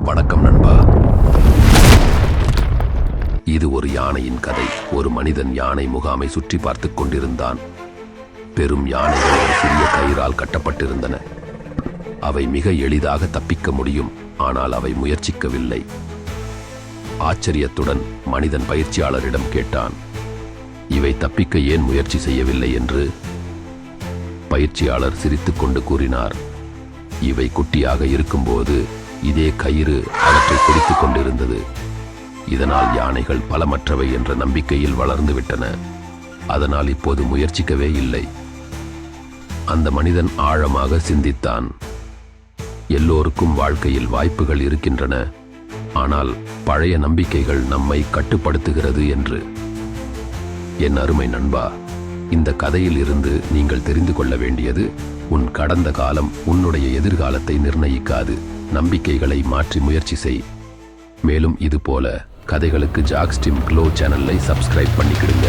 வணக்கம் நண்பா. இது ஒரு யானையின் கதை. ஒரு மனிதன் யானை முகாமை சுற்றி பார்த்துக் கொண்டிருந்தான். பெரும் யானைகள் ஒரு சிறிய கயிறால் கட்டப்பட்டிருந்தன. அவை மிக எளிதாக தப்பிக்க முடியும், ஆனால் அவை முயற்சிக்கவில்லை. ஆச்சரியத்துடன் மனிதன் பயிற்சியாளரிடம் கேட்டான், இவை தப்பிக்க ஏன் முயற்சி செய்யவில்லை என்று. பயிற்சியாளர் சிரித்துக்கொண்டு கூறினார், இவை குட்டியாக இருக்கும்போது இதே கயிறு அவற்றை பிடித்துக் கொண்டிருந்தது. இதனால் யானைகள் பலமற்றவை என்ற நம்பிக்கையில் வளர்ந்துவிட்டன. அதனால் இப்போது முயற்சிக்கவே இல்லை. அந்த மனிதன் ஆழமாக சிந்தித்தான். எல்லோருக்கும் வாழ்க்கையில் வாய்ப்புகள் இருக்கின்றன, ஆனால் பழைய நம்பிக்கைகள் நம்மை கட்டுப்படுத்துகிறது என்று. என் அருமை நண்பா, இந்த கதையில் இருந்து நீங்கள் தெரிந்து கொள்ள வேண்டியது, உன் கடந்த காலம் உன்னுடைய எதிர்காலத்தை நிர்ணயிக்காது. நம்பிக்கைகளை மாற்றி முயற்சி செய். மேலும் இது போல கதைகளுக்கு ஜாக்ஸ் டீம் க்ளோ சேனலை சப்ஸ்கிரைப் பண்ணிக்கிடுங்க.